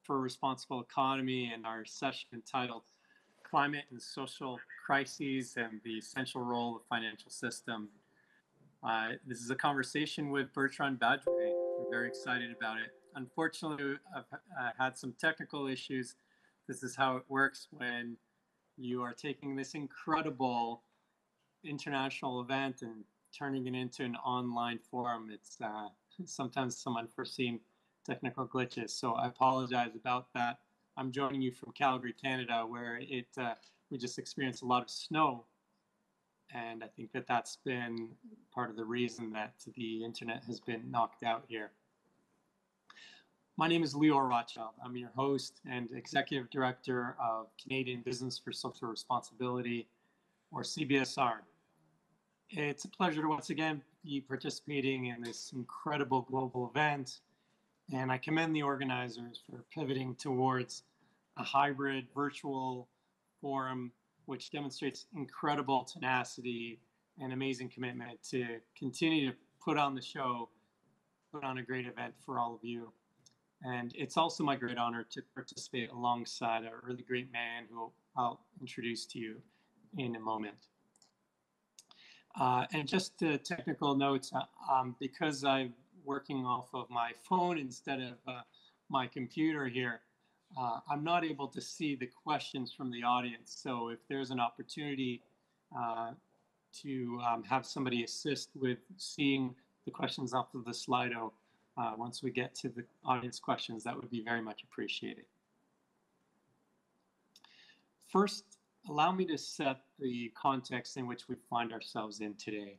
for Responsible Economy and our session entitled Climate and Social Crises and the Essential Role of Financial System. This is a conversation with Bertrand Badré. I'm very excited about it. Unfortunately, I've had some technical issues. This is how it works when you are taking this incredible international event and turning it into an online forum. It's sometimes some unforeseen technical glitches, so I apologize about that. I'm joining you from Calgary, Canada, where we just experienced a lot of snow, and I think that's been part of the reason that the internet has been knocked out here. My name is Leor Rotchild. I'm your host and Executive Director of Canadian Business for Social Responsibility, or CBSR. It's a pleasure to once again be participating in this incredible global event, and I commend the organizers for pivoting towards a hybrid virtual forum, which demonstrates incredible tenacity and amazing commitment to continue to put on the show, put on a great event for all of you. And it's also my great honor to participate alongside a really great man who I'll introduce to you in a moment. And just technical notes, because I'm working off of my phone instead of my computer here, I'm not able to see the questions from the audience. So if there's an opportunity to have somebody assist with seeing the questions off of the Slido, once we get to the audience questions, that would be very much appreciated. First, allow me to set the context in which we find ourselves in today.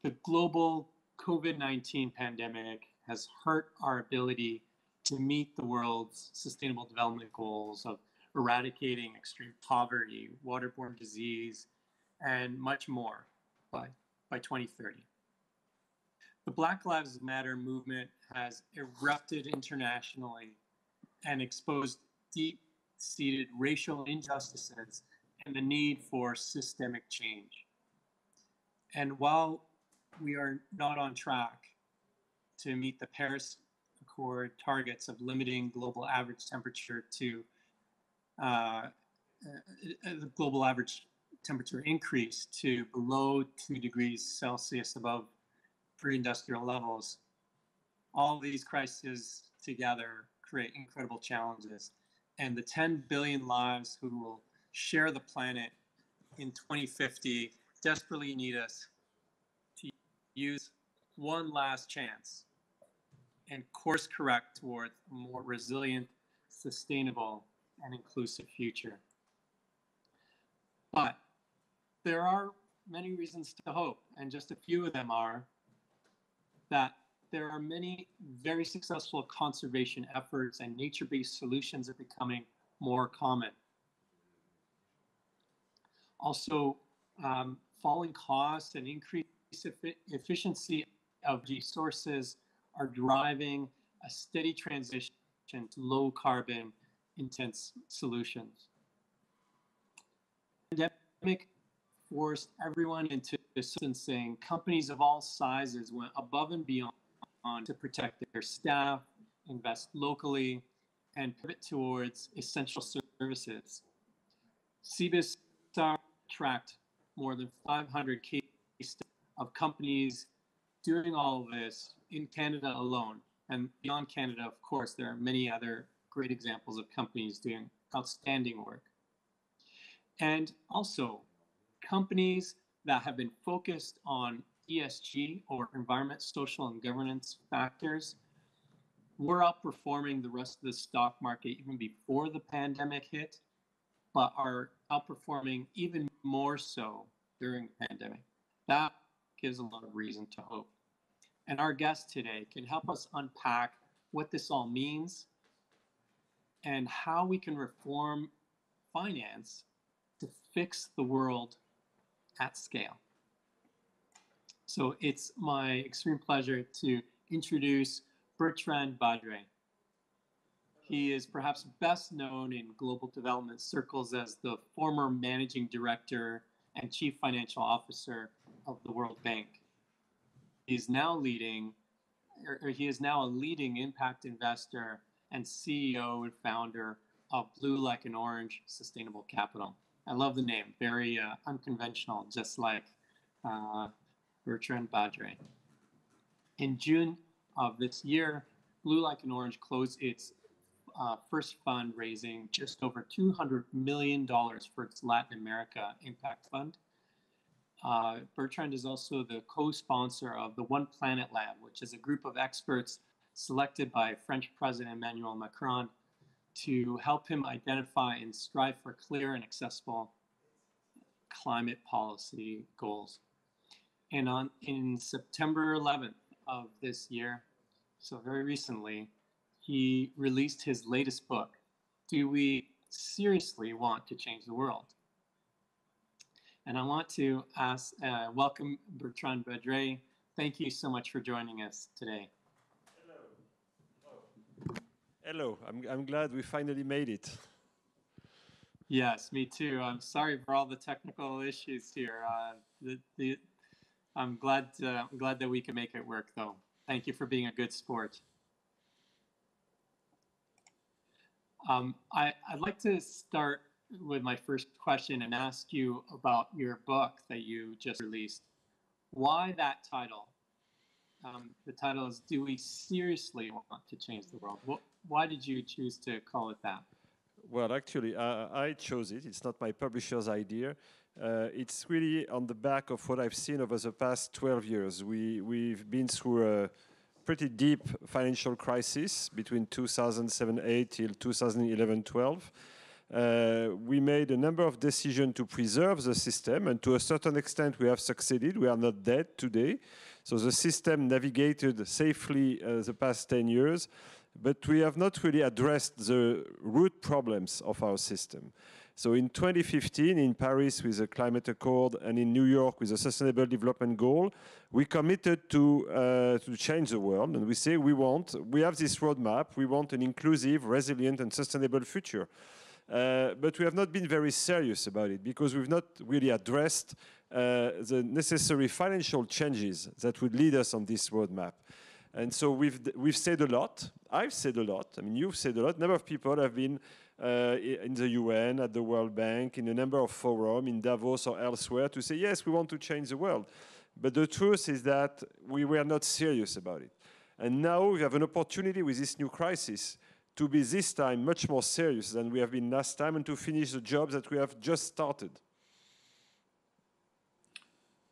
The global COVID-19 pandemic has hurt our ability to meet the world's sustainable development goals of eradicating extreme poverty, waterborne disease, and much more by 2030. The Black Lives Matter movement has erupted internationally and exposed deep-seated racial injustices and the need for systemic change. And while we are not on track to meet the Paris Accord targets of limiting global average temperature to the global average temperature increase to below 2 degrees Celsius above pre-industrial levels, all these crises together create incredible challenges. And the 10 billion lives who will share the planet in 2050 desperately need us to use one last chance and course correct towards a more resilient, sustainable, and inclusive future. But there are many reasons to hope, and just a few of them are that there are many very successful conservation efforts and nature-based solutions are becoming more common. Also, falling costs and increased efficiency of resources are driving a steady transition to low carbon intense solutions. The pandemic forced everyone into distancing. Companies of all sizes went above and beyond to protect their staff, invest locally, and pivot towards essential services. CBSR tracked more than 500 cases of companies doing all of this in Canada alone. And beyond Canada, of course, there are many other great examples of companies doing outstanding work. And also, companies that have been focused on ESG, or environment, social, and governance factors, were outperforming the rest of the stock market even before the pandemic hit, but are outperforming even more so during the pandemic. That gives a lot of reason to hope. And our guest today can help us unpack what this all means and how we can reform finance to fix the world at scale. So it's my extreme pleasure to introduce Bertrand Badré. He is perhaps best known in global development circles as the former managing director and chief financial officer of the World Bank. He is now a leading impact investor and CEO and founder of Blue Like an Orange Sustainable Capital. I love the name, very unconventional, just like Bertrand Badré. In June of this year, Blue Like an Orange closed its first fund, raising just over $200 million for its Latin America Impact Fund. Bertrand is also the co-sponsor of the One Planet Lab, which is a group of experts selected by French President Emmanuel Macron to help him identify and strive for clear and accessible climate policy goals. And in September 11th of this year, so very recently, he released his latest book, Do We Seriously Want to Change the World? And I want to welcome Bertrand Badré. Thank you so much for joining us today. Hello, I'm glad we finally made it. Yes, me too. I'm sorry for all the technical issues here. I'm glad that we can make it work, though. Thank you for being a good sport. I'd like to start with my first question and ask you about your book that you just released. Why that title? The title is Do We Seriously Want to Change the World? Why did you choose to call it that? Well, actually, I chose it. It's not my publisher's idea. It's really on the back of what I've seen over the past 12 years. We've been through a pretty deep financial crisis between 2007-8 till 2011-12. We made a number of decisions to preserve the system, and to a certain extent we have succeeded. We are not dead today. So the system navigated safely the past 10 years, but we have not really addressed the root problems of our system. So in 2015, in Paris with the Climate Accord and in New York with the Sustainable Development Goal, we committed to change the world, and we say we have this roadmap, we want an inclusive, resilient and sustainable future. But we have not been very serious about it because we've not really addressed the necessary financial changes that would lead us on this roadmap. And so we've said a lot. I've said a lot. I mean, you've said a lot. A number of people have been in the UN, at the World Bank, in a number of forums, in Davos or elsewhere, to say, yes, we want to change the world. But the truth is that we were not serious about it. And now we have an opportunity with this new crisis to be this time much more serious than we have been last time and to finish the job that we have just started.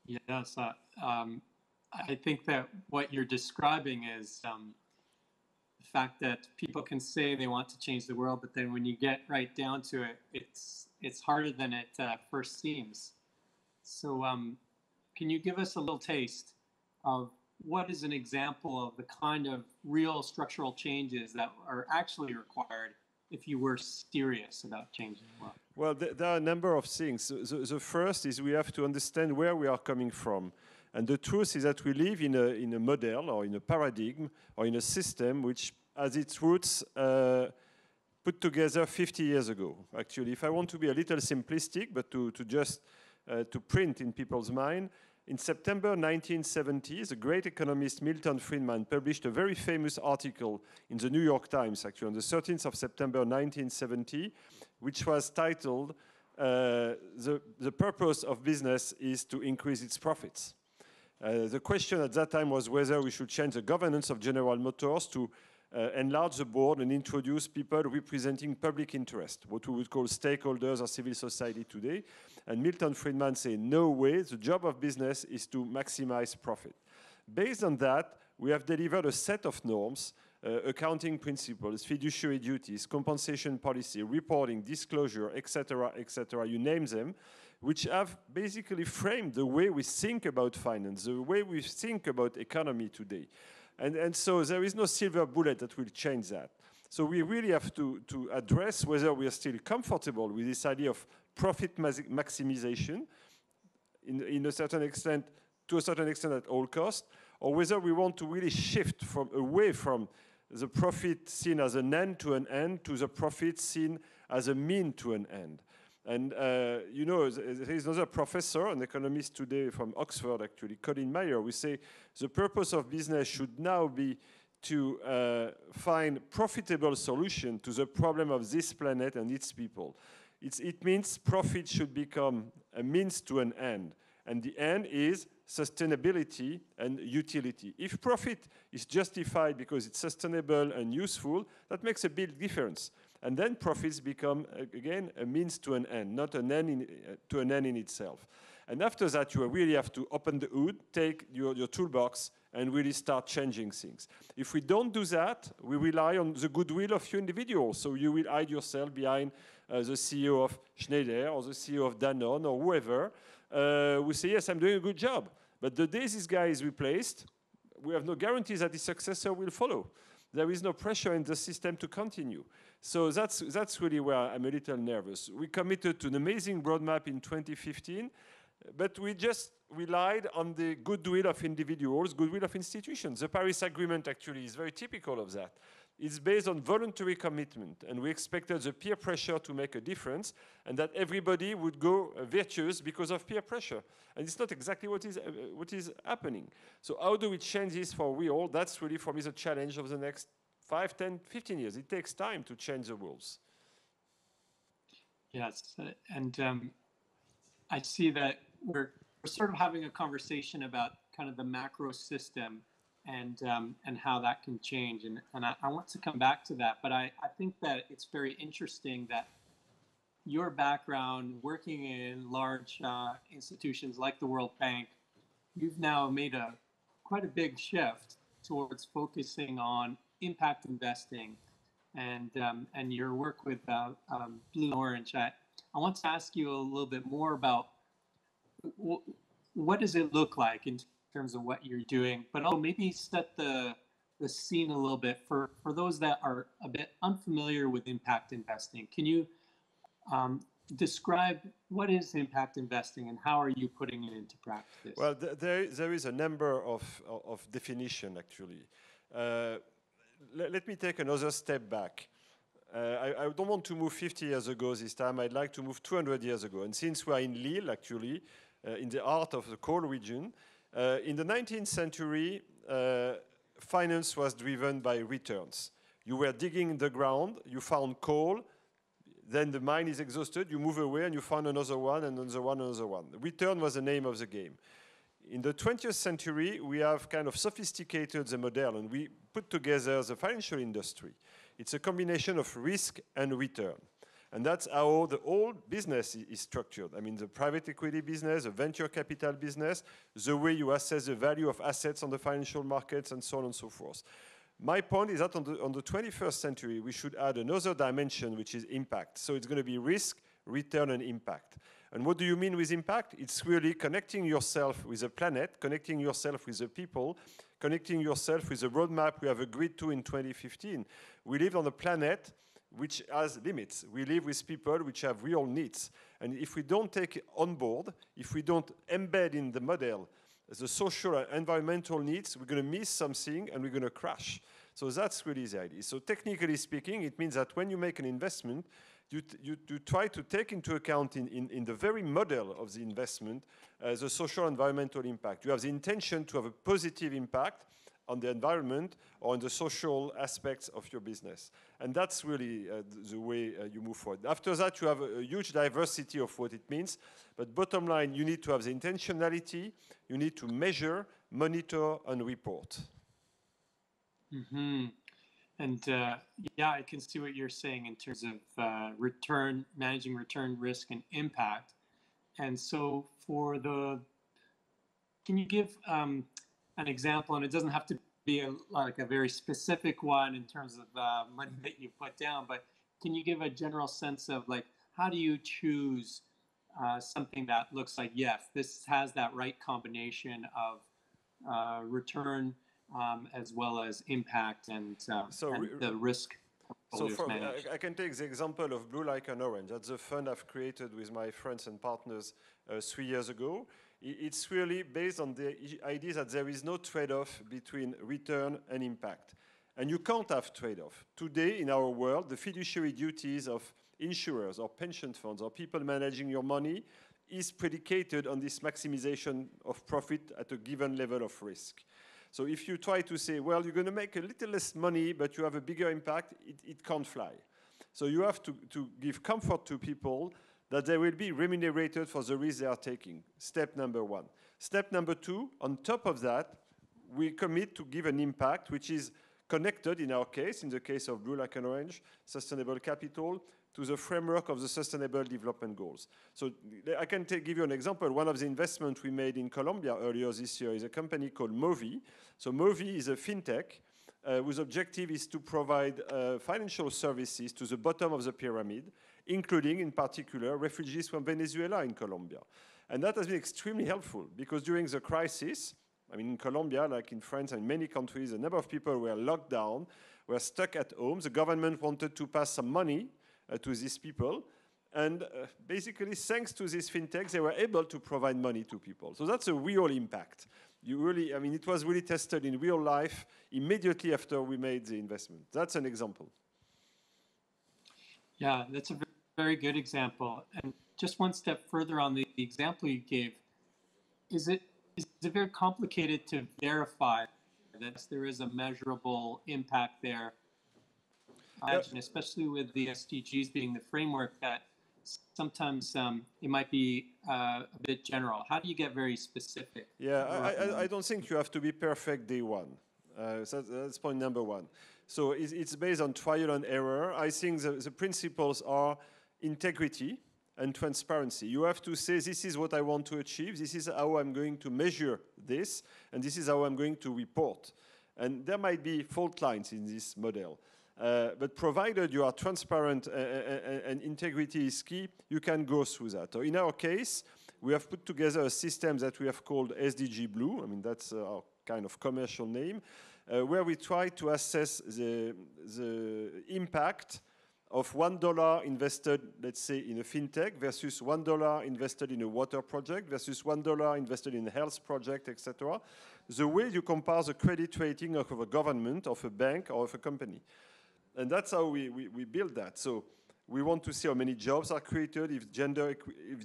Yes, I think that what you're describing is the fact that people can say they want to change the world, but then when you get right down to it, it's harder than it first seems. So can you give us a little taste of what is an example of the kind of real structural changes that are actually required if you were serious about changing the world? Well, there are a number of things. The first is we have to understand where we are coming from. And the truth is that we live in a model or in a paradigm or in a system which has its roots put together 50 years ago. Actually, if I want to be a little simplistic, but to print in people's mind, in September 1970, the great economist Milton Friedman published a very famous article in the New York Times, actually, on the 13th of September 1970, which was titled, The Purpose of Business is to Increase its Profits. The question at that time was whether we should change the governance of General Motors to enlarge the board and introduce people representing public interest, what we would call stakeholders or civil society today. And Milton Friedman said, no way, the job of business is to maximize profit. Based on that, we have delivered a set of norms, accounting principles, fiduciary duties, compensation policy, reporting, disclosure, etc., you name them, which have basically framed the way we think about finance, the way we think about economy today. And so there is no silver bullet that will change that. So we really have to address whether we are still comfortable with this idea of profit maximization in a certain extent, to a certain extent at all costs, or whether we want to really shift away from the profit seen as an end to an end to the profit seen as a mean to an end. And you know, there is another professor, an economist today from Oxford, actually, Colin Mayer, we say the purpose of business should now be to find profitable solution to the problem of this planet and its people. It means profit should become a means to an end. And the end is sustainability and utility. If profit is justified because it's sustainable and useful, that makes a big difference. And then profits become, again, a means to an end, not an end to an end in itself. And after that, you really have to open the hood, take your toolbox, and really start changing things. If we don't do that, we rely on the goodwill of your individuals. So you will hide yourself behind the CEO of Schneider or the CEO of Danone or whoever. We say, yes, I'm doing a good job. But the day this guy is replaced, we have no guarantees that his successor will follow. There is no pressure in the system to continue. So that's really where I'm a little nervous. We committed to an amazing roadmap in 2015, but we just relied on the goodwill of individuals, goodwill of institutions. The Paris Agreement actually is very typical of that. It's based on voluntary commitment, and we expected the peer pressure to make a difference, and that everybody would go virtuous because of peer pressure. And it's not exactly what is happening. So how do we change this for real? That's really, for me, the challenge of the next 5, 10, 15 years. It takes time to change the rules. Yes, and I see that we're sort of having a conversation about kind of the macro system and how that can change. And I want to come back to that, but I think that it's very interesting that your background working in large institutions like the World Bank, you've now made quite a big shift towards focusing on impact investing and your work with Blue and Orange. I want to ask you a little bit more about what does it look like in terms of what you're doing, but also maybe set the scene a little bit for those that are a bit unfamiliar with impact investing. Can you describe what is impact investing and how are you putting it into practice? Well, there is a number of definition actually. Let me take another step back. I don't want to move 50 years ago this time. I'd like to move 200 years ago. And since we are in Lille, actually, in the heart of the coal region, in the 19th century, finance was driven by returns. You were digging in the ground, you found coal, then the mine is exhausted, you move away and you find another one, and another one, another one. Return was the name of the game. In the 20th century, we have kind of sophisticated the model, and we put together the financial industry. It's a combination of risk and return. And that's how the whole business is structured. I mean, the private equity business, the venture capital business, the way you assess the value of assets on the financial markets, and so on and so forth. My point is that on the 21st century, we should add another dimension, which is impact. So it's going to be risk, return, and impact. And what do you mean with impact? It's really connecting yourself with the planet, connecting yourself with the people, connecting yourself with the roadmap we have agreed to in 2015. We live on a planet which has limits. We live with people which have real needs. And if we don't take it on board, if we don't embed in the model the social and environmental needs, we're going to miss something and we're going to crash. So that's really the idea. So technically speaking, it means that when you make an investment, you try to take into account in the very model of the investment the social and environmental impact. You have the intention to have a positive impact on the environment or on the social aspects of your business. And that's really the way you move forward. After that, you have a huge diversity of what it means. But bottom line, you need to have the intentionality. You need to measure, monitor, and report. Mm-hmm. And yeah, I can see what you're saying in terms of managing return, risk, and impact. And so can you give an example, and it doesn't have to be like a very specific one in terms of money that you put down, but can you give a general sense of like, how do you choose something that looks like, yes, this has that right combination of return as well as impact and the risk. So I can take the example of Blue Like an Orange. That's the fund I've created with my friends and partners 3 years ago. It's really based on the idea that there is no trade-off between return and impact. And you can't have trade-off. Today, in our world, the fiduciary duties of insurers or pension funds or people managing your money is predicated on this maximization of profit at a given level of risk. So if you try to say, well, you're going to make a little less money, but you have a bigger impact, it can't fly. So you have to give comfort to people that they will be remunerated for the risk they are taking. Step number one. Step number two, on top of that, we commit to give an impact which is connected, in our case, in the case of Blue Like an Orange, Sustainable Capital, to the framework of the Sustainable Development Goals. So I can give you an example. One of the investments we made in Colombia earlier this year is a company called Movi. So Movi is a fintech whose objective is to provide financial services to the bottom of the pyramid, including, in particular, refugees from Venezuela in Colombia. And that has been extremely helpful because during the crisis, I mean, in Colombia, like in France and many countries, a number of people were locked down, were stuck at home. The government wanted to pass some money to these people. And basically, thanks to this fintech, they were able to provide money to people. So that's a real impact. I mean, it was really tested in real life immediately after we made the investment. That's an example. Yeah, that's a very good example. And just one step further on the example you gave, is it very complicated to verify that there is a measurable impact there? And especially with the SDGs being the framework, that sometimes it might be a bit general. How do you get very specific? Yeah, I don't think you have to be perfect day one. So that's point number one. So it's based on trial and error. I think the principles are integrity and transparency. You have to say, this is what I want to achieve, this is how I'm going to measure this, and this is how I'm going to report. And there might be fault lines in this model. But provided you are transparent and integrity is key, you can go through that. So in our case, we have put together a system that we have called SDG Blue. I mean, that's our kind of commercial name, where we try to assess the impact of $1 invested, let's say, in a fintech versus $1 invested in a water project versus $1 invested in a health project, etc. The way you compare the credit rating of a government, of a bank, or of a company. And that's how we build that. So we want to see how many jobs are created, if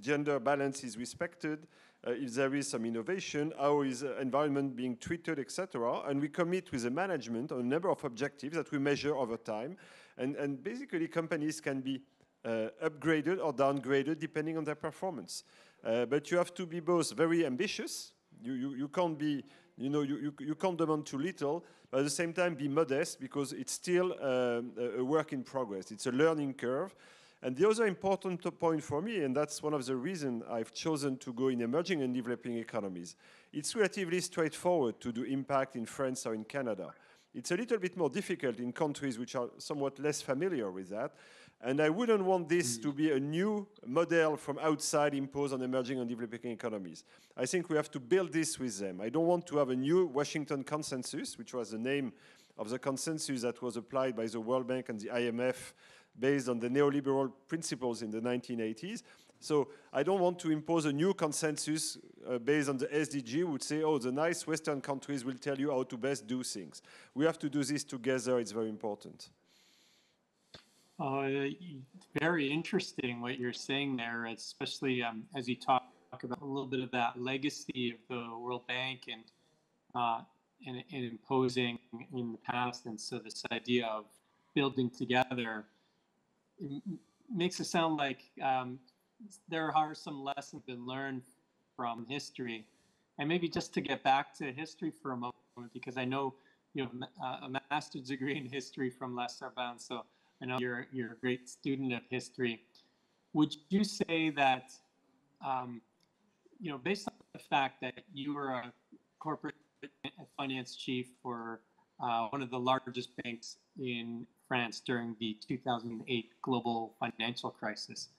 gender balance is respected, if there is some innovation, how is environment being treated, etc. And we commit with the management on a number of objectives that we measure over time. And basically, companies can be upgraded or downgraded depending on their performance. But you have to be both very ambitious. You can't be, you can't demand too little, but at the same time be modest because it's still a work in progress. It's a learning curve. And the other important point for me, and that's one of the reasons I've chosen to go in emerging and developing economies, it's relatively straightforward to do impact in France or in Canada. It's a little bit more difficult in countries which are somewhat less familiar with that. And I wouldn't want this to be a new model from outside imposed on emerging and developing economies. I think we have to build this with them. I don't want to have a new Washington Consensus, which was the name of the consensus that was applied by the World Bank and the IMF based on the neoliberal principles in the 1980s. So I don't want to impose a new consensus based on the SDG, would say, oh, the nice Western countries will tell you how to best do things. We have to do this together. It's very important. Very interesting what you're saying there, especially as you talk about a little bit of that legacy of the World Bank and imposing in the past. And so this idea of building together, it makes it sound like there are some lessons been learned from history. And maybe just to get back to history for a moment, because I know you have a master's degree in history from La Sorbonne, so I know you're a great student of history. Would you say that, based on the fact that you were a corporate finance chief for one of the largest banks in France during the 2008 global financial crisis,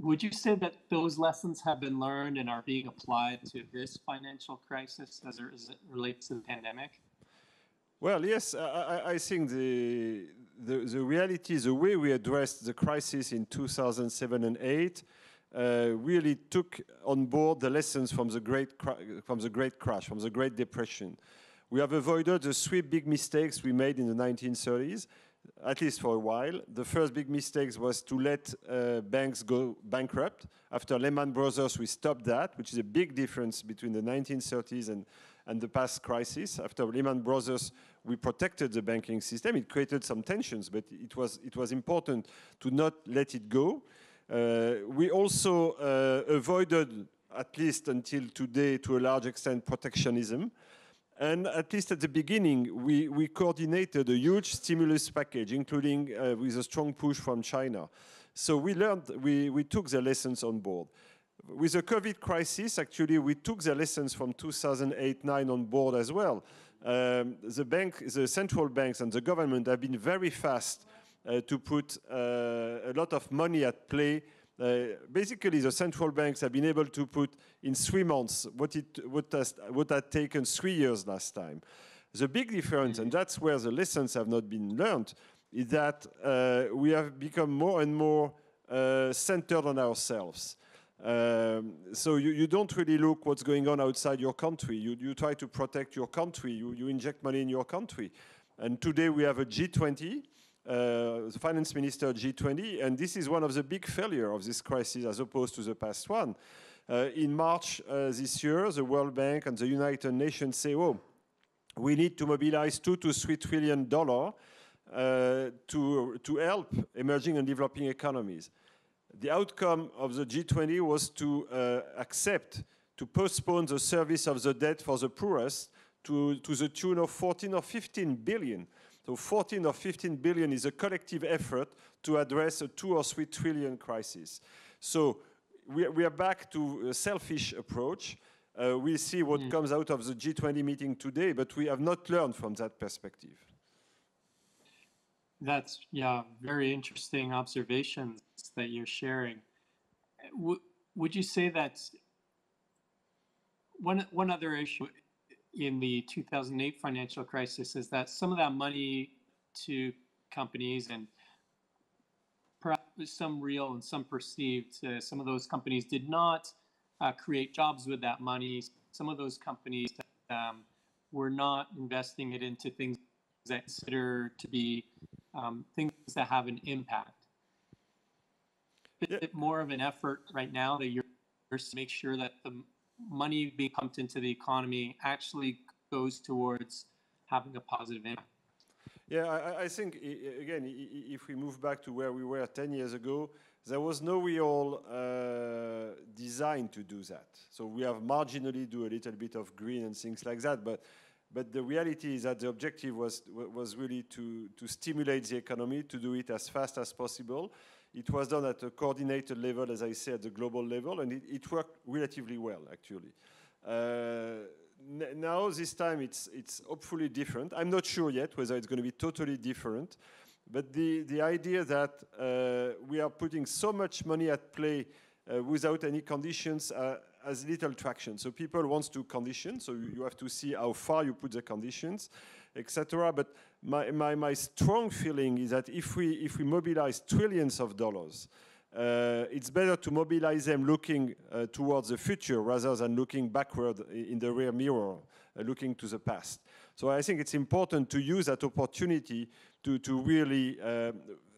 would you say that those lessons have been learned and are being applied to this financial crisis as it relates to the pandemic? Well, yes, I think the reality, the way we addressed the crisis in 2007 and 2008 really took on board the lessons from the Great Crash, from the Great Depression. We have avoided the three big mistakes we made in the 1930s. at least for a while. The first big mistake was to let banks go bankrupt. After Lehman Brothers, we stopped that, which is a big difference between the 1930s and the past crisis. After Lehman Brothers, we protected the banking system. It created some tensions, but it was important to not let it go. We also avoided, at least until today, to a large extent, protectionism. And at least at the beginning, we coordinated a huge stimulus package, including with a strong push from China. So we learned, we took the lessons on board. With the COVID crisis, actually, we took the lessons from 2008-9 on board as well. The central banks and the government have been very fast to put a lot of money at play. Basically, the central banks have been able to put in 3 months what had taken 3 years last time. The big difference, and that's where the lessons have not been learned, is that we have become more and more centered on ourselves. So you don't really look what's going on outside your country. You try to protect your country. You inject money in your country. And today we have a G20. The finance minister G20, and this is one of the big failures of this crisis as opposed to the past one. In March this year, the World Bank and the United Nations say, oh, we need to mobilize $2 to $3 trillion to help emerging and developing economies. The outcome of the G20 was to accept to postpone the service of the debt for the poorest to the tune of 14 or 15 billion. So 14 or 15 billion is a collective effort to address a 2 or 3 trillion crisis. So we are back to a selfish approach. We'll see what comes out of the G20 meeting today, but we have not learned from that perspective. That's, yeah, very interesting observations that you're sharing. Would you say that one other issue in the 2008 financial crisis is that some of that money to companies, and perhaps some real and some perceived, some of those companies did not create jobs with that money. Some of those companies were not investing it into things that consider to be things that have an impact. Is it more of an effort right now that you're to make sure that the money being pumped into the economy actually goes towards having a positive impact? Yeah, I think, again, if we move back to where we were 10 years ago, there was no real design to do that. So we have marginally do a little bit of green and things like that, but the reality is that the objective was really to stimulate the economy, to do it as fast as possible. It was done at a coordinated level, as I said, at the global level, and it worked relatively well, actually. Now, this time, it's hopefully different. I'm not sure yet whether it's going to be totally different, but the idea that we are putting so much money at play without any conditions has little traction. So people want to condition, so you have to see how far you put the conditions, etc. But my strong feeling is that if we mobilize trillions of dollars, it's better to mobilize them looking towards the future rather than looking backward in the rear mirror, looking to the past. So I think it's important to use that opportunity to really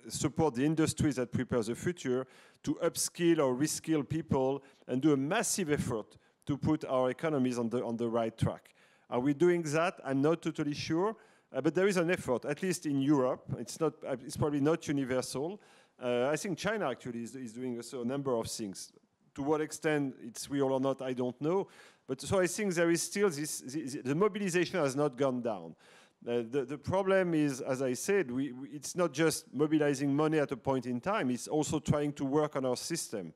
support the industries that prepare the future, to upskill or reskill people, and do a massive effort to put our economies on the right track. Are we doing that? I'm not totally sure, but there is an effort, at least in Europe. It's probably not universal. I think China actually is doing also a number of things. To what extent it's real or not, I don't know. But so I think there is still the mobilization has not gone down. The problem is, as I said, it's not just mobilizing money at a point in time, it's also trying to work on our system.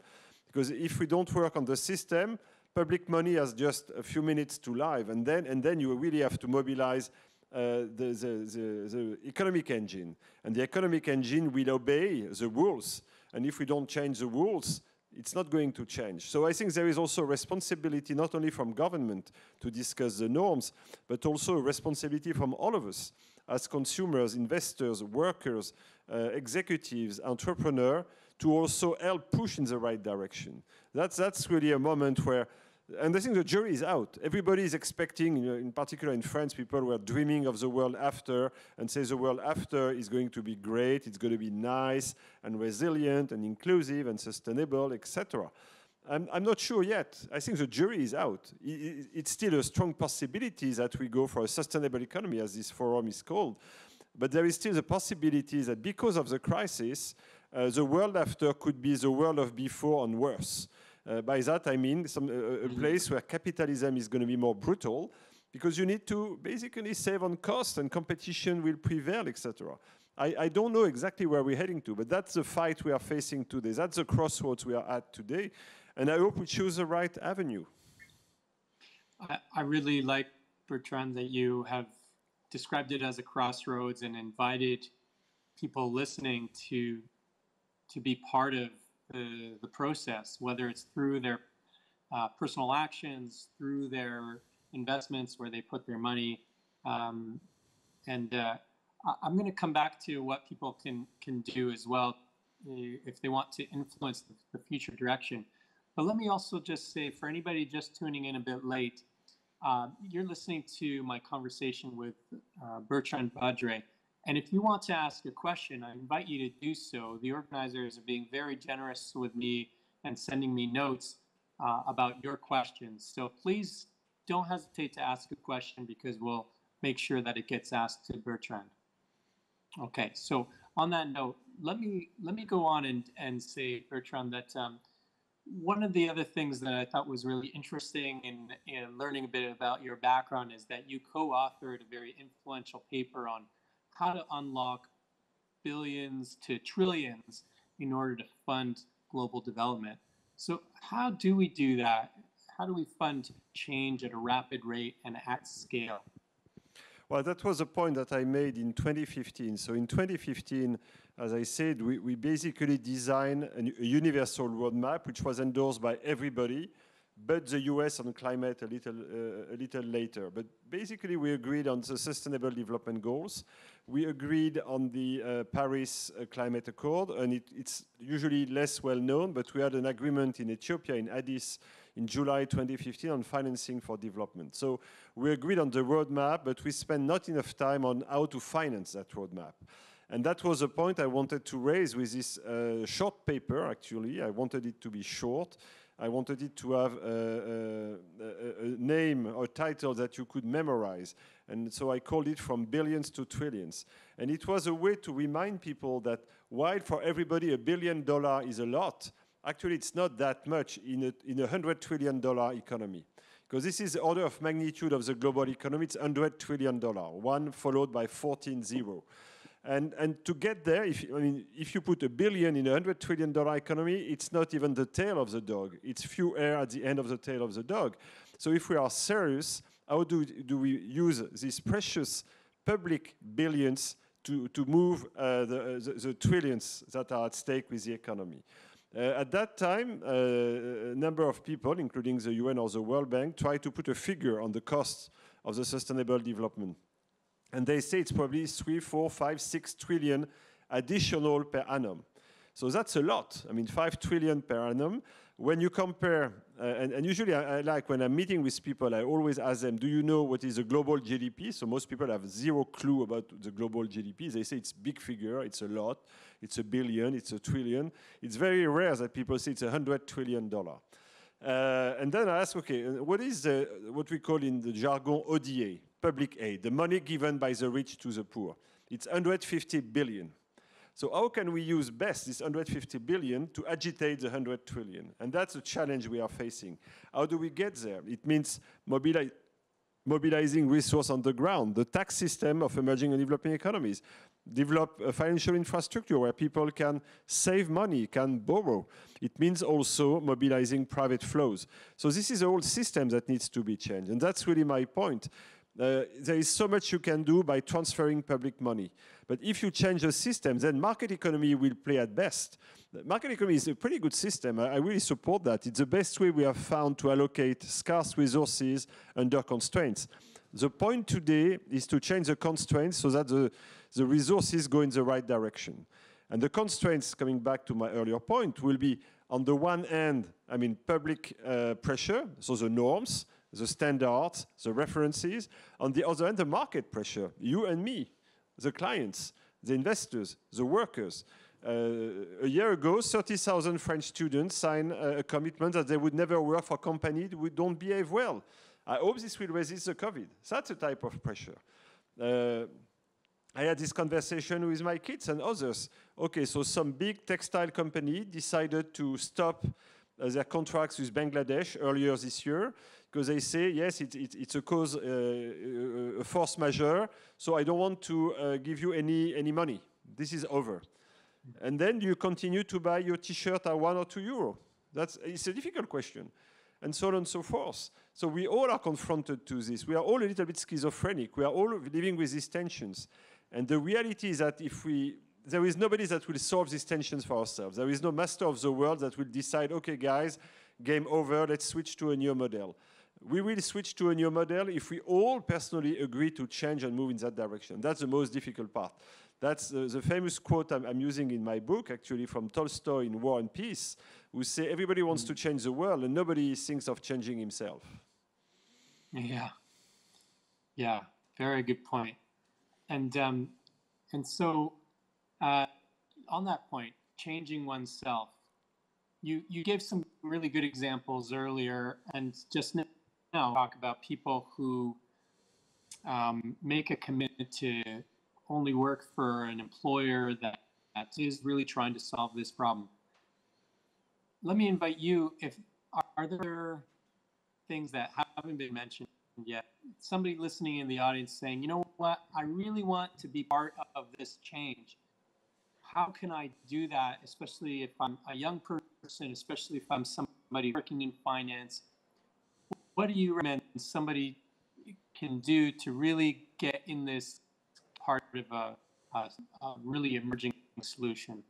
Because if we don't work on the system, public money has just a few minutes to live, and then you really have to mobilize the economic engine. And the economic engine will obey the rules. And if we don't change the rules, it's not going to change. So I think there is also a responsibility not only from government to discuss the norms, but also a responsibility from all of us as consumers, investors, workers, executives, entrepreneurs, to also help push in the right direction. That's really a moment where And I think the jury is out. Everybody is expecting, in particular in France, people were dreaming of the world after and say the world after is going to be great, it's going to be nice and resilient and inclusive and sustainable, etc. I'm not sure yet. I think the jury is out. It's still a strong possibility that we go for a sustainable economy, as this forum is called. But there is still the possibility that because of the crisis, the world after could be the world of before and worse. By that, I mean a place where capitalism is going to be more brutal because you need to basically save on cost and competition will prevail, etc. I don't know exactly where we're heading to, but that's the fight we are facing today. That's the crossroads we are at today. And I hope we choose the right avenue. I really like, Bertrand, that you have described it as a crossroads and invited people listening to be part of the process, whether it's through their personal actions, through their investments where they put their money. I'm going to come back to what people can do as well if they want to influence the future direction. But let me also just say, for anybody just tuning in a bit late, you're listening to my conversation with Bertrand Badré. And if you want to ask a question, I invite you to do so. The organizers are being very generous with me and sending me notes about your questions. So please don't hesitate to ask a question because we'll make sure that it gets asked to Bertrand. Okay, so on that note, let me go on and say, Bertrand, that one of the other things that I thought was really interesting in learning a bit about your background is that you co-authored a very influential paper on how to unlock billions to trillions in order to fund global development. So how do we do that? How do we fund change at a rapid rate and at scale? Well, that was a point that I made in 2015. So in 2015, as I said, we basically designed a universal roadmap, which was endorsed by everybody, but the US on climate a little later. But basically, we agreed on the Sustainable Development Goals. We agreed on the Paris Climate Accord, and it's usually less well known, but we had an agreement in Ethiopia, in Addis, in July 2015 on financing for development. So we agreed on the roadmap, but we spent not enough time on how to finance that roadmap. And that was a point I wanted to raise with this short paper, actually. I wanted it to be short. I wanted it to have a name or title that you could memorize. And so I called it From Billions to Trillions. And it was a way to remind people that while for everybody $1 billion is a lot, actually it's not that much in a $100 trillion economy. Because this is the order of magnitude of the global economy. It's $100 trillion, one followed by 14 zero. And to get there, if you put $1 billion in a $100 trillion economy, it's not even the tail of the dog. It's few air at the end of the tail of the dog. So if we are serious, how do we use these precious public billions to move the trillions that are at stake with the economy? At that time, a number of people, including the UN or the World Bank, tried to put a figure on the cost of the sustainable development. And they say it's probably 3, 4, 5, 6 trillion additional per annum. So that's a lot. 5 trillion per annum. When you compare, and usually I like when I'm meeting with people, I always ask them, do you know what is the global GDP? So most people have zero clue about the global GDP. They say it's a big figure, it's a lot, it's $1 billion, it's $1 trillion. It's very rare that people say it's $100 trillion. And then I ask, okay, what is what we call in the jargon ODA, public aid, the money given by the rich to the poor? It's 150 billion. So how can we use best this 150 billion to agitate the 100 trillion? And that's a challenge we are facing. How do we get there? It means mobilizing resources on the ground, the tax system of emerging and developing economies, develop a financial infrastructure where people can save money, can borrow. It means also mobilizing private flows. So this is a whole system that needs to be changed. And that's really my point. There is so much you can do by transferring public money. But if you change the system, then market economy will play at best. The market economy is a pretty good system. I really support that. It's the best way we have found to allocate scarce resources under constraints. The point today is to change the constraints so that the resources go in the right direction. And the constraints, coming back to my earlier point, will be, on the one hand, I mean, public pressure, so the norms, the standards, the references. On the other hand, the market pressure, you and me, the clients, the investors, the workers. A year ago, 30,000 French students signed a commitment that they would never work for a company that would don't behave well. I hope this will resist the COVID. That's a type of pressure. I had this conversation with my kids and others. Okay, so some big textile company decided to stop their contracts with Bangladesh earlier this year because they say, yes, it's a cause, a force majeure, so I don't want to give you any money. This is over. And then you continue to buy your T-shirt at €1 or €2. It's a difficult question. And so on and so forth. So we all are confronted to this. We are all a little bit schizophrenic. We are all living with these tensions. And the reality is that there is nobody that will solve these tensions for ourselves. There is no master of the world that will decide, okay, guys, game over, let's switch to a new model. We will switch to a new model if we all personally agree to change and move in that direction. That's the most difficult part. That's the famous quote I'm using in my book, actually, from Tolstoy in War and Peace, who say everybody wants to change the world and nobody thinks of changing himself. Yeah, very good point. And so on that point, changing oneself, you gave some really good examples earlier, and just now talk about people who make a commitment to only work for an employer that is really trying to solve this problem. Let me invite you, are there things that haven't been mentioned yet? Somebody listening in the audience saying, you know what, I really want to be part of this change. How can I do that, especially if I'm a young person, especially if I'm somebody working in finance? What do you recommend somebody can do to really get in this part of a really emerging solution?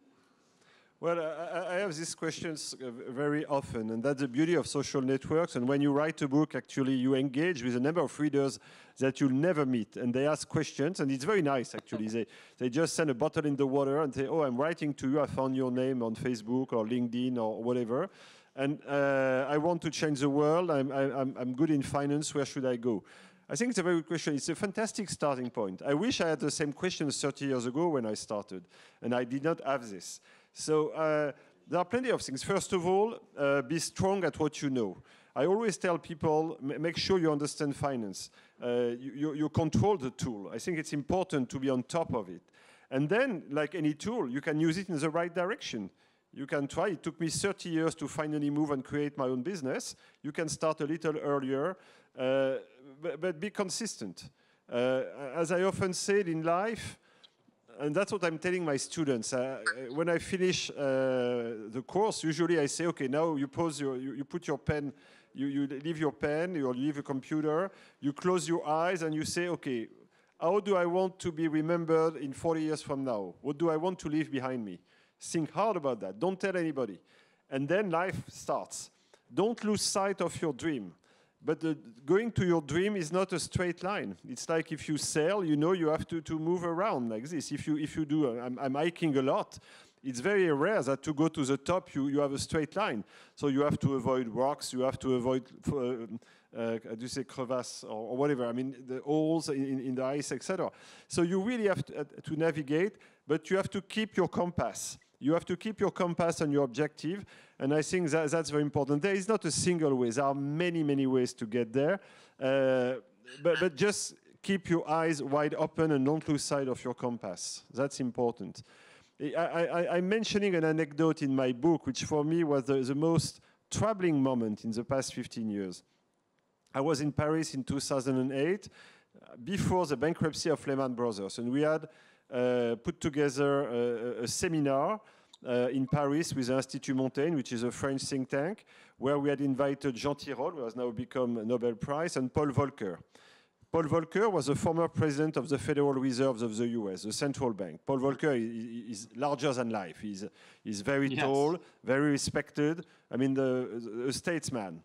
Well, I have these questions very often, and that's the beauty of social networks. And when you write a book, actually, you engage with a number of readers that you'll never meet, and they ask questions, and it's very nice, actually. They just send a bottle in the water and say, oh, I'm writing to you, I found your name on Facebook or LinkedIn or whatever, and I want to change the world, I'm good in finance, where should I go? I think it's a very good question. It's a fantastic starting point. I wish I had the same question 30 years ago when I started, and I did not have this. So there are plenty of things. First of all, be strong at what you know. I always tell people, make sure you understand finance. You control the tool. I think it's important to be on top of it. And then, like any tool, you can use it in the right direction. You can try. It took me 30 years to finally move and create my own business. You can start a little earlier, but be consistent. As I often said in life, and that's what I'm telling my students. When I finish the course, usually I say, okay, now you pause you put your pen, you leave your pen, you leave your computer, you close your eyes and you say, okay, how do I want to be remembered in 40 years from now? What do I want to leave behind me? Think hard about that. Don't tell anybody. And then life starts. Don't lose sight of your dream. But going to your dream is not a straight line. It's like if you sail, you know you have to move around like this. If you do, I'm hiking a lot, it's very rare that to go to the top, you have a straight line. So you have to avoid rocks, you have to avoid, how do you say, crevasse or whatever. I mean, the holes in the ice, etc. So you really have to navigate, but you have to keep your compass. You have to keep your compass and your objective, and I think that's very important. There is not a single way. There are many, many ways to get there, but just keep your eyes wide open and don't lose sight of your compass. That's important. I'm mentioning an anecdote in my book, which for me was the most troubling moment in the past 15 years. I was in Paris in 2008, before the bankruptcy of Lehman Brothers, and we had put together a seminar in Paris with the Institut Montaigne, which is a French think tank, where we had invited Jean Tirole, who has now become a Nobel Prize, and Paul Volcker. Paul Volcker was the former president of the Federal Reserve of the US, the central bank. Paul Volcker is larger than life. He's very tall, very respected. I mean, a statesman.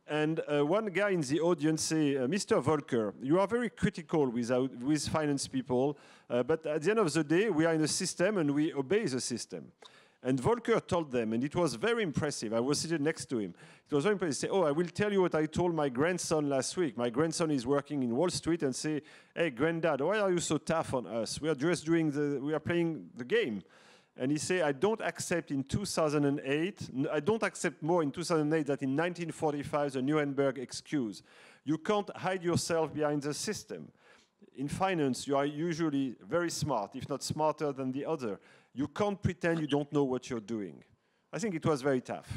And one guy in the audience say, Mr. Volcker, you are very critical with finance people, but at the end of the day, we are in a system and we obey the system. And Volcker told them, and it was very impressive. I was sitting next to him. It was very impressive. He said, oh, I will tell you what I told my grandson last week. My grandson is working in Wall Street and say, hey, granddad, why are you so tough on us? We are just we are playing the game. And he said, I don't accept in 2008, I don't accept more in 2008 than in 1945, the Nuremberg excuse. You can't hide yourself behind the system. In finance, you are usually very smart, if not smarter than the other. You can't pretend you don't know what you're doing. I think it was very tough.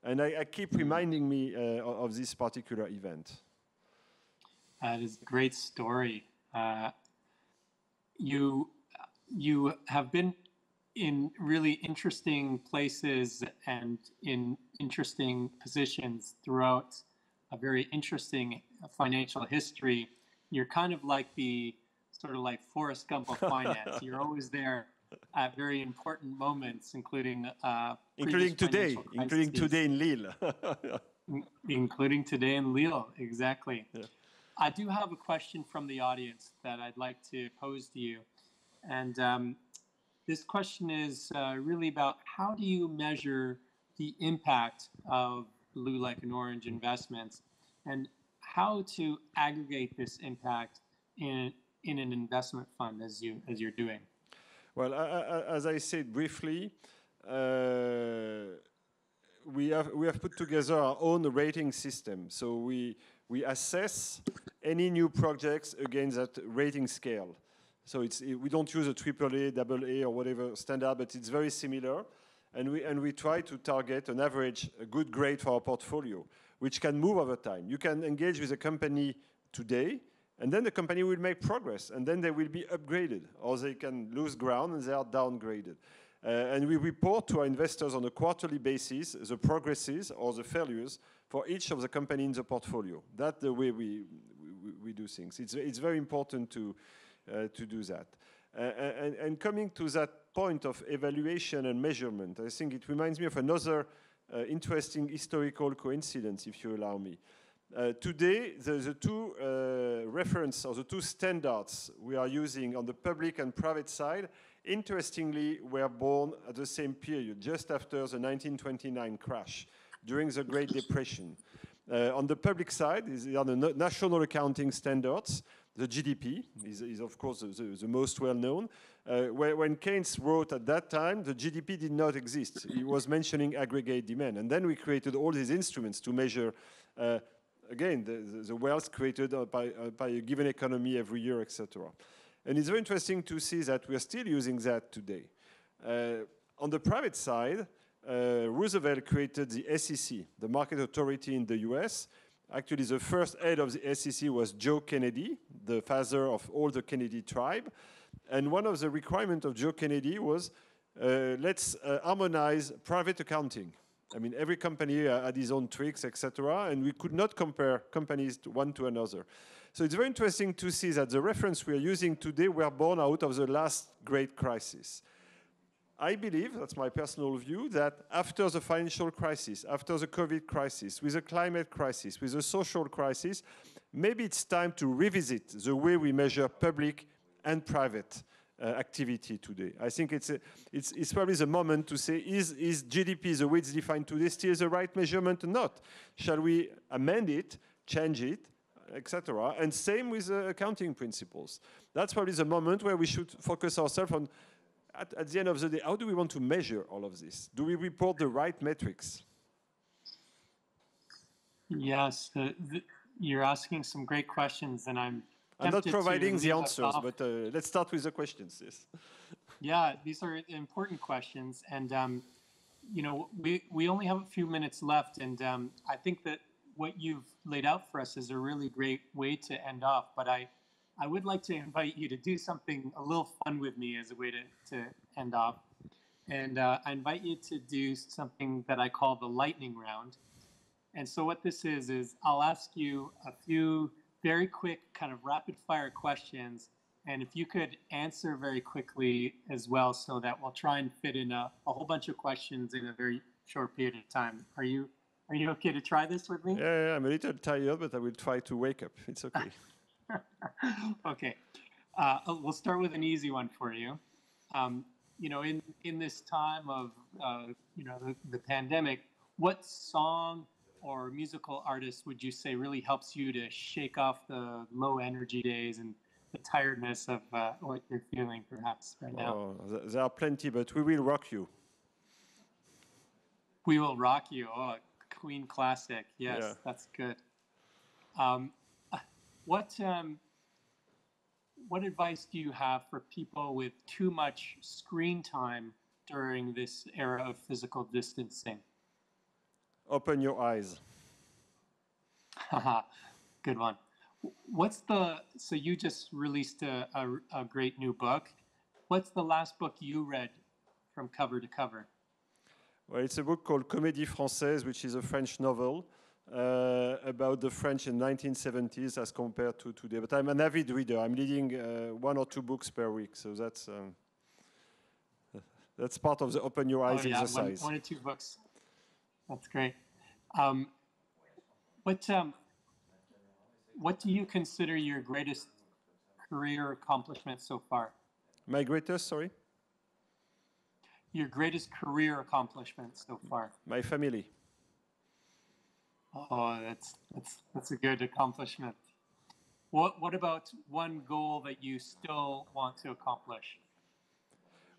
And I keep reminding me of this particular event. That is a great story. You have been in really interesting places and in interesting positions throughout a very interesting financial history. You're kind of like the sort of like Forrest Gump of finance. You're always there at very important moments, including today in Lille. Including today in Lille, exactly. Yeah. I do have a question from the audience that I'd like to pose to you. And this question is really about how do you measure the impact of blue, like, and orange investments, and how to aggregate this impact in an investment fund as you're doing? Well, as I said briefly, we have put together our own rating system. So we assess any new projects against that rating scale. So we don't use a AAA, AA, or whatever standard, but it's very similar. And we try to target an average, a good grade for our portfolio, which can move over time. You can engage with a company today, and then the company will make progress, and then they will be upgraded, or they can lose ground and they are downgraded. And we report to our investors on a quarterly basis the progresses or the failures for each of the companies in the portfolio. That's the way we do things. It's very important to do that. And coming to that point of evaluation and measurement, I think it reminds me of another interesting historical coincidence, if you allow me. Today, the two reference or the two standards we are using on the public and private side, interestingly, were born at the same period, just after the 1929 crash, during the Great Depression. On the public side, are the national accounting standards. The GDP is of course, the most well-known. When Keynes wrote at that time, the GDP did not exist. He was mentioning aggregate demand. And then we created all these instruments to measure again, the wealth created by a given economy every year, etc. And it's very interesting to see that we are still using that today. On the private side, Roosevelt created the SEC, the market authority in the US. Actually, the first head of the SEC was Joe Kennedy, the father of all the Kennedy tribe. And one of the requirements of Joe Kennedy was, let's harmonize private accounting. I mean, every company had its own tricks, etc., and we could not compare companies one to another. So it's very interesting to see that the reference we are using today were born out of the last great crisis. I believe, that's my personal view, that after the financial crisis, after the COVID crisis, with the climate crisis, with the social crisis, maybe it's time to revisit the way we measure public and private activity today. I think it's probably the moment to say, is GDP, the way it's defined today, still the right measurement or not? Shall we amend it, change it, etc.? And same with accounting principles. That's probably the moment where we should focus ourselves on, at the end of the day, how do we want to measure all of this? Do we report the right metrics? Yes, you're asking some great questions, and I'm not providing the answers, but let's start with the questions. Yes. Yeah, these are important questions, and you know, we only have a few minutes left, and I think that what you've laid out for us is a really great way to end off. But I would like to invite you to do something a little fun with me as a way to end off, and I invite you to do something that I call the lightning round. And so what this is I'll ask you a few very quick kind of rapid fire questions, and if you could answer very quickly as well, so that we'll try and fit in a whole bunch of questions in a very short period of time. Are you okay to try this with me? Yeah, I'm a little tired, but I will try to wake up. It's okay. Okay. We'll start with an easy one for you. in this time of, the pandemic, what song or musical artist would you say really helps you to shake off the low energy days and the tiredness of what you're feeling perhaps right now? There are plenty, but we will rock you. We Will Rock You. Oh, Queen classic. Yes, Yeah. That's good. What advice do you have for people with too much screen time during this era of physical distancing? Open your eyes. Haha, good one. So you just released a great new book. What's the last book you read from cover to cover? Well, it's a book called Comédie Française, which is a French novel about the French in 1970s as compared to today. But I'm an avid reader. I'm reading 1 or 2 books per week, so that's part of the open your eyes exercise. One or 2 books. That's great. What do you consider your greatest career accomplishment so far? My greatest, sorry? Your greatest career accomplishment so far? My family. Oh, that's a good accomplishment. What about one goal that you still want to accomplish?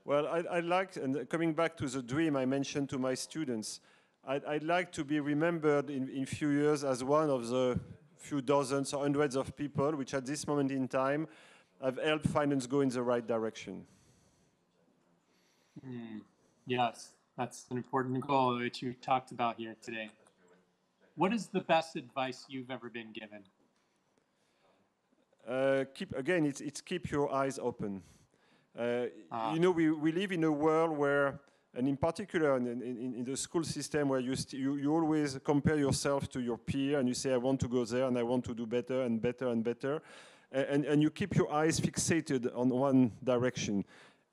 Well, I like, and coming back to the dream I mentioned to my students, I'd like to be remembered in few years as one of the few dozens or hundreds of people which at this moment in time have helped finance go in the right direction. Yes, that's an important goal that you talked about here today. What is the best advice you've ever been given? It's keep your eyes open. We live in a world where, and in particular in the school system, where you always compare yourself to your peer and you say, I want to go there and I want to do better and better and better. And you keep your eyes fixated on one direction.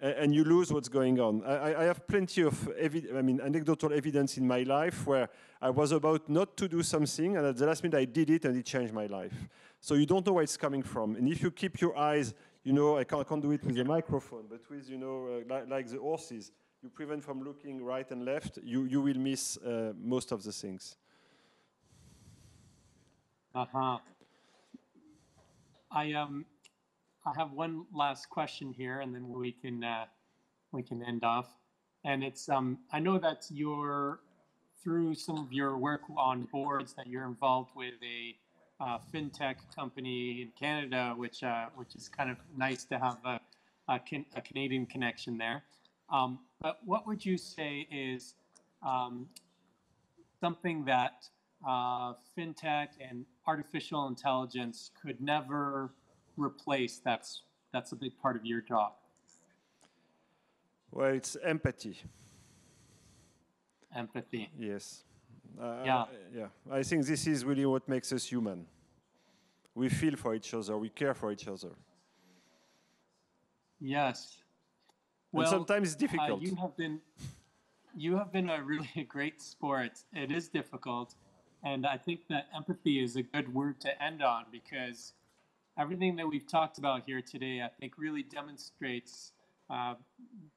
And you lose what's going on. I have plenty of anecdotal evidence in my life where I was about not to do something, and at the last minute I did it, and it changed my life. So you don't know where it's coming from. And if you keep your eyes, I can't do it with a microphone, but with, like the horses, you prevent from looking right and left, you will miss most of the things. I have one last question here, and then we can end off. And it's I know that through some of your work on boards that you're involved with a fintech company in Canada, which is kind of nice to have a Canadian connection there. But what would you say is something that fintech and artificial intelligence could never replace? That's a big part of your job. Well, it's empathy. Empathy. Yes. Yeah. I think this is really what makes us human. We feel for each other. We care for each other. Yes. Well, and sometimes it's difficult. You have been a really great sport. It is difficult, and I think that empathy is a good word to end on, because everything that we've talked about here today, I think, really demonstrates,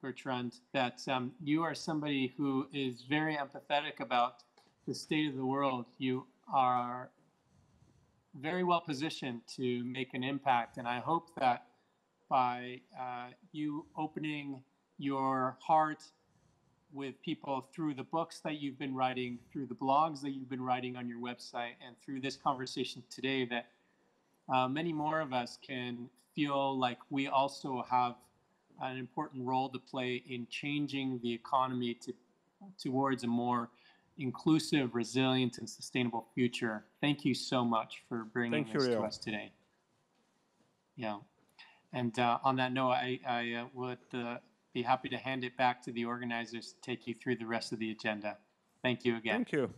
Bertrand, that you are somebody who is very empathetic about the state of the world. You are very well positioned to make an impact, and I hope that by you opening your heart with people through the books that you've been writing, through the blogs that you've been writing on your website, and through this conversation today, that many more of us can feel like we also have an important role to play in changing the economy towards a more inclusive, resilient, and sustainable future. Thank you so much for bringing this to us today. Yeah. And on that note, I would be happy to hand it back to the organizers to take you through the rest of the agenda. Thank you again. Thank you.